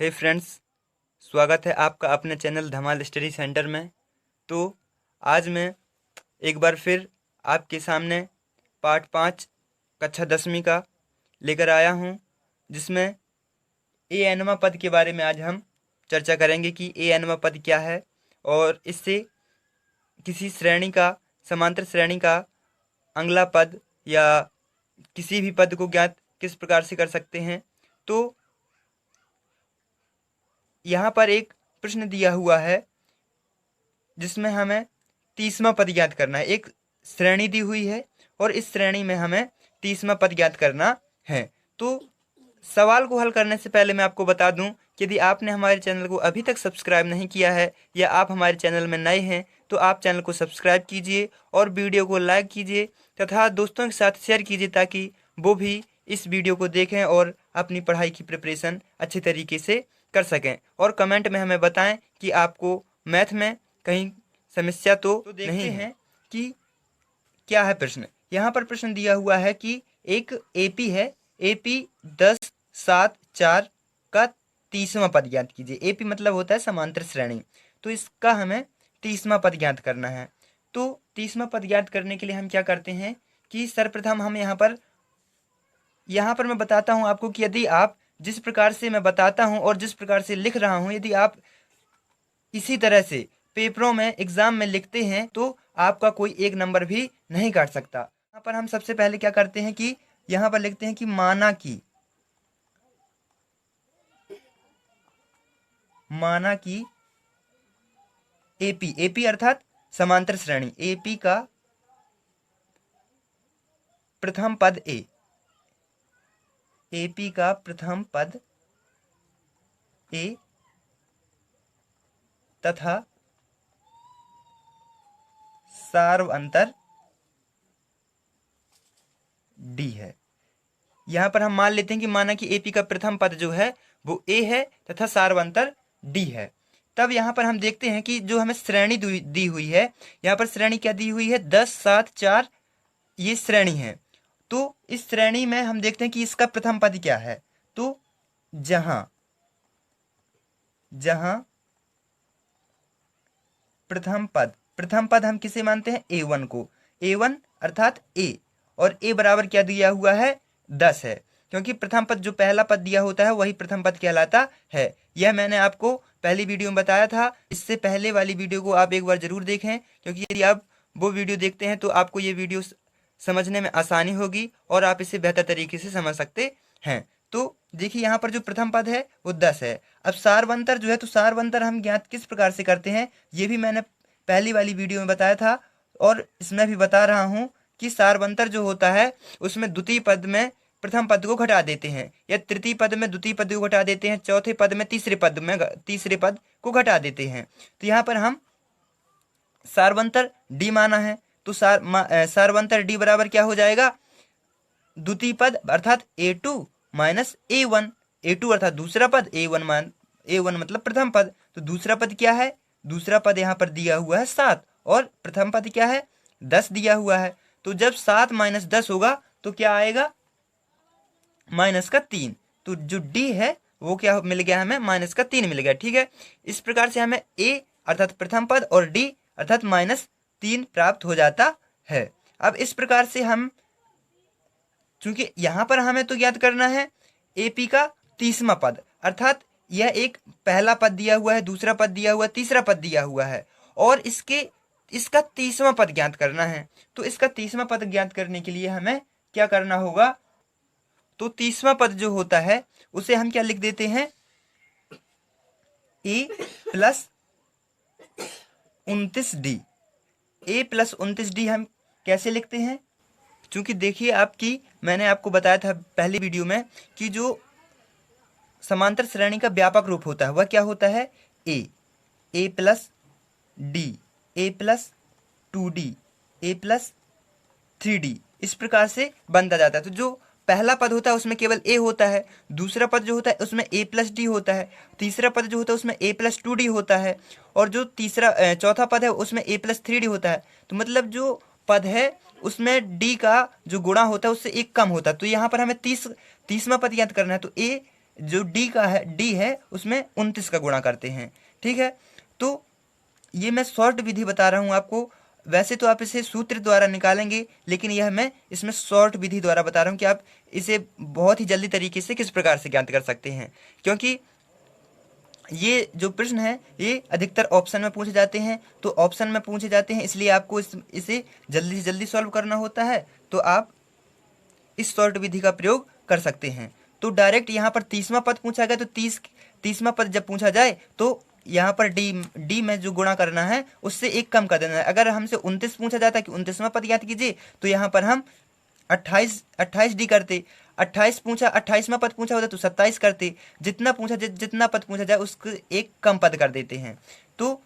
हे friends, स्वागत है आपका अपने चैनल धमाल स्टडी सेंटर में। तो आज मैं एक बार फिर आपके सामने पार्ट 5 कक्षा 10वीं का लेकर आया हूँ, जिसमें ए एनवा पद के बारे में आज हम चर्चा करेंगे कि ए एनवा पद क्या है और इससे किसी श्रेणी का, समांतर श्रेणी का अगला पद या किसी भी पद को ज्ञात किस प्रकार से कर सकते हैं। तो यहाँ पर एक प्रश्न दिया हुआ है जिसमें हमें 30वां पद ज्ञात करना है। एक श्रेणी दी हुई है और इस श्रेणी में हमें 30वां पद ज्ञात करना है। तो सवाल को हल करने से पहले मैं आपको बता दूं कि यदि आपने हमारे चैनल को अभी तक सब्सक्राइब नहीं किया है या आप हमारे चैनल में नए हैं तो आप चैनल को सब्सक्राइब कीजिए और वीडियो को लाइक कीजिए तथा दोस्तों के साथ शेयर कीजिए ताकि वो भी इस वीडियो को देखें और अपनी पढ़ाई की प्रिपरेशन अच्छे तरीके से कर सकें। और कमेंट में हमें बताएं कि आपको मैथ में कहीं समस्या तो नहीं है कि क्या है प्रश्न। यहाँ पर प्रश्न दिया हुआ है कि एक एपी है, एपी 10, 7, 4 का 30वां पद ज्ञात कीजिए। एपी मतलब होता है समांतर श्रेणी, तो इसका हमें 30वां पद ज्ञात करना है। तो 30वां पद ज्ञात करने के लिए हम क्या करते हैं कि सर्वप्रथम हम यहाँ पर मैं बताता हूँ आपको कि यदि आप जिस प्रकार से मैं बताता हूँ और जिस प्रकार से लिख रहा हूँ, यदि आप इसी तरह से पेपरों में, एग्जाम में लिखते हैं तो आपका कोई एक नंबर भी नहीं काट सकता। यहाँ पर हम सबसे पहले क्या करते हैं कि यहाँ पर लिखते हैं कि माना की एपी, एपी अर्थात समांतर श्रेणी, एपी का प्रथम पद ए, एपी का प्रथम पद ए तथा सार्वअंतर डी है। यहां पर हम मान लेते हैं कि माना कि एपी का प्रथम पद जो है वो ए है तथा सार्वअंतर डी है। तब यहां पर हम देखते हैं कि जो हमें श्रेणी दी हुई है, यहां पर श्रेणी क्या दी हुई है, 10, 7, 4 ये श्रेणी है। तो इस श्रेणी में हम देखते हैं कि इसका प्रथम पद क्या है। तो जहां प्रथम पद हम किसे मानते हैं, A1 को। A1 अर्थात ए, और ए बराबर क्या दिया हुआ है, 10 है, क्योंकि प्रथम पद जो पहला पद दिया होता है वही प्रथम पद कहलाता है। यह मैंने आपको पहली वीडियो में बताया था। इससे पहले वाली वीडियो को आप एक बार जरूर देखें, क्योंकि यदि आप वो वीडियो देखते हैं तो आपको ये वीडियो समझने में आसानी होगी और आप इसे बेहतर तरीके से समझ सकते हैं। तो देखिए यहाँ पर जो प्रथम पद है वो 10 है। अब सार्वअंतर जो है, तो सार्वअंतर हम ज्ञात किस प्रकार से करते हैं ये भी मैंने पहली वाली वीडियो में बताया था और इसमें भी बता रहा हूँ कि सार्वअंतर जो होता है उसमें द्वितीय पद में प्रथम पद को घटा देते हैं या तृतीय पद में द्वितीय पद को घटा देते हैं, चौथे पद में तीसरे पद को घटा देते हैं। तो यहाँ पर हम सार्वअंतर डी माना है, तो सार्वअंतर डी बराबर क्या हो जाएगा, द्वितीय पद अर्थात A2 माइनस A1, A2 अर्थात दूसरा पद, A1 मतलब प्रथम पद। तो दूसरा पद क्या है, दूसरा पद यहाँ पर दिया हुआ है 7 और प्रथम पद क्या है, 10 दिया हुआ है। तो जब 7 माइनस 10 होगा तो क्या आएगा, -3। तो जो डी है वो क्या मिल गया, हमें -3 मिल गया। ठीक है, इस प्रकार से हमें ए अर्थात प्रथम पद और डी अर्थात -3 प्राप्त हो जाता है। अब इस प्रकार से हम, चूंकि यहां पर हमें तो ज्ञात करना है एपी का 30वां पद, अर्थात यह एक पहला पद दिया हुआ है, दूसरा पद दिया हुआ है, तीसरा पद दिया हुआ है और इसका 30वां पद ज्ञात करना है। तो इसका 30वां पद ज्ञात करने के लिए हमें क्या करना होगा, तो 30वां पद जो होता है उसे हम क्या लिख देते हैं, ए प्लस 29D। ए प्लस 29D हम कैसे लिखते हैं, क्योंकि देखिए मैंने आपको बताया था पहली वीडियो में कि जो समांतर श्रेणी का व्यापक रूप होता है वह क्या होता है, ए प्लस डी, ए प्लस 2D, ए प्लस 3D, इस प्रकार से बनता जाता है। तो जो पहला पद होता है उसमें केवल ए होता है, दूसरा पद जो होता है उसमें ए प्लस डी होता है, तीसरा पद जो होता है उसमें ए प्लस 2D होता है और जो चौथा पद है उसमें ए प्लस 3D होता है। तो मतलब जो पद है उसमें डी का जो गुणा होता है उससे एक कम होता है। तो यहाँ पर हमें 30वां पद याद करना है, तो ए जो डी है उसमें 29 का गुणा करते हैं। ठीक है, तो ये मैं शॉर्ट विधि बता रहा हूँ आपको। वैसे तो आप इसे सूत्र द्वारा निकालेंगे, लेकिन यह मैं इसमें शॉर्ट विधि द्वारा बता रहा हूँ कि आप इसे बहुत ही जल्दी तरीके से किस प्रकार से ज्ञात कर सकते हैं। क्योंकि ये जो प्रश्न है ये अधिकतर ऑप्शन में पूछे जाते हैं, तो ऑप्शन में पूछे जाते हैं इसलिए आपको इसे जल्दी से जल्दी सॉल्व करना होता है। तो आप इस शॉर्ट विधि का प्रयोग कर सकते हैं। तो डायरेक्ट यहाँ पर 30वां पद पूछा गया, तो 30वां पद जब पूछा जाए तो यहाँ पर डी में जो गुणा करना है उससे एक कम कर देना है। अगर हमसे 29 पूछा जाता कि 29वां पद ज्ञात कीजिए, तो यहाँ पर हम 28 डी करते। 28वां पद पूछा होता तो 27 करते। जितना पद पूछा जाए उसको एक कम पद कर देते हैं। तो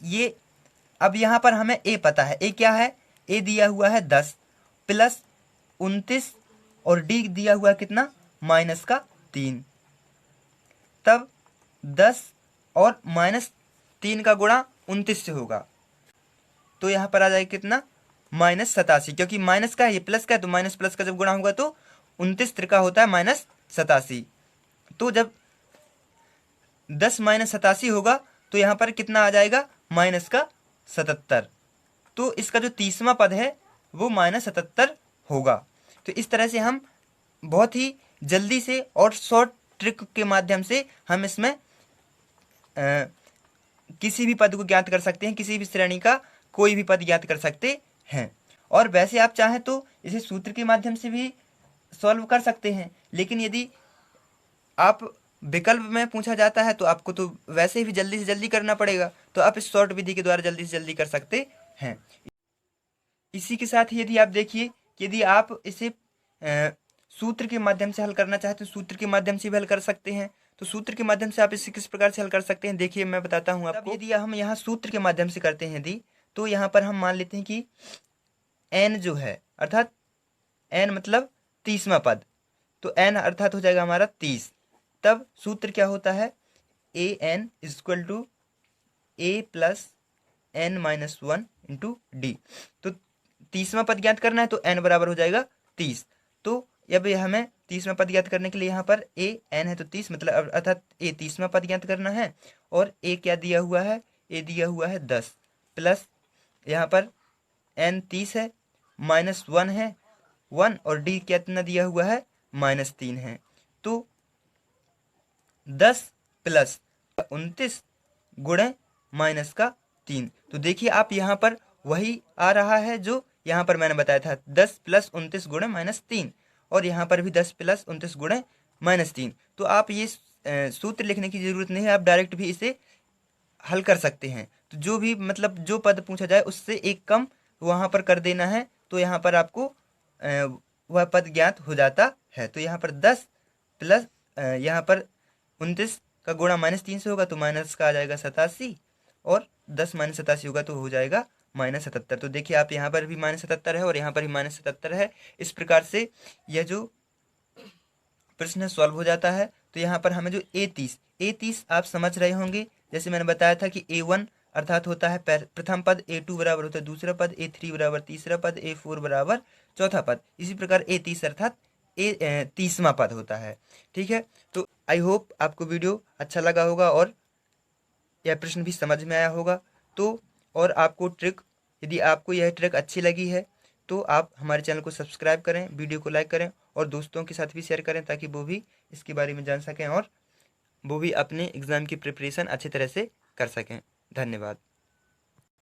ये अब यहाँ पर हमें ए पता है। ए क्या है? ए दिया हुआ है 10 प्लस 29 और डी दिया हुआ है कितना? -3। तब 10 और -3 का गुणा 29 से होगा, तो यहाँ पर आ जाएगा कितना? -87। क्योंकि माइनस का है, ये प्लस का है, तो माइनस प्लस का जब गुणा होगा तो 29 त्रिका होता है -87। तो जब 10 -87 होगा तो यहाँ पर कितना आ जाएगा? -77। तो इसका जो 30वां पद है वो -77 होगा। तो इस तरह से हम बहुत ही जल्दी से और शॉर्ट ट्रिक के माध्यम से हम इसमें किसी भी पद को ज्ञात कर सकते हैं, किसी भी श्रेणी का कोई भी पद ज्ञात कर सकते हैं। और वैसे आप चाहें तो इसे सूत्र के माध्यम से भी सॉल्व कर सकते हैं, लेकिन यदि आप विकल्प में पूछा जाता है तो आपको तो वैसे भी जल्दी से जल्दी करना पड़ेगा, तो आप इस शॉर्ट विधि के द्वारा जल्दी से जल्दी कर सकते हैं। इसी के साथ ही यदि आप देखिए, यदि आप इसे सूत्र के माध्यम से हल करना चाहते हैं, सूत्र के माध्यम से भी हल कर सकते हैं। तो सूत्र के माध्यम से आप इसे किस प्रकार से हल कर सकते हैं, देखिए मैं बताता हूँ आपको। यदि हम यहाँ सूत्र के माध्यम से करते हैं यदि, तो यहाँ पर हम मान लेते हैं कि n जो है, अर्थात n मतलब 30वां पद, तो n अर्थात हो जाएगा हमारा 30। तब सूत्र क्या होता है? an = a + n-1 × d। तो 30वां पद ज्ञात करना है तो n बराबर हो जाएगा 30। तो अब हमें 30वां पद ज्ञात करने के लिए यहाँ पर n है तो 30, मतलब अर्थात 30वां पद ज्ञात करना है। और क्या दिया हुआ है? दिया हुआ है 10 प्लस यहाँ पर n 30 है, -1 है 1, और d कितना दिया हुआ है? -3 है। तो 10 प्लस 29 गुणे -3। तो देखिए आप यहाँ पर वही आ रहा है जो यहाँ पर मैंने बताया था, 10 + 29 गुणे -3, और यहाँ पर भी 10 + 29 गुणे -3। तो आप ये सूत्र लिखने की जरूरत नहीं है, आप डायरेक्ट भी इसे हल कर सकते हैं। तो जो भी मतलब जो पद पूछा जाए उससे एक कम वहाँ पर कर देना है, तो यहाँ पर आपको वह पद ज्ञात हो जाता है। तो यहाँ पर 10 प्लस यहाँ पर 29 का गुणा -3 से होगा तो माइनस का आ जाएगा 87, और 10 - 87 होगा तो हो जाएगा -77। तो देखिए आप यहाँ पर भी -77 है और यहाँ पर भी -77 है। इस प्रकार से यह जो प्रश्न सॉल्व हो जाता है। तो यहाँ पर हमें जो A30 आप समझ रहे होंगे, जैसे मैंने बताया था कि A1 अर्थात होता है प्रथम पद, A2 बराबर होता है दूसरा पद, A3 बराबर तीसरा पद, A4 बराबर चौथा पद। इसी प्रकार A30 अर्थात 30वां पद होता है। ठीक है, तो आई होप आपको वीडियो अच्छा लगा होगा और यह प्रश्न भी समझ में आया होगा। तो और आपको ट्रिक, यदि आपको यह ट्रिक अच्छी लगी है तो आप हमारे चैनल को सब्सक्राइब करें, वीडियो को लाइक करें और दोस्तों के साथ भी शेयर करें, ताकि वो भी इसके बारे में जान सकें और वो भी अपने एग्ज़ाम की प्रिपरेशन अच्छी तरह से कर सकें। धन्यवाद।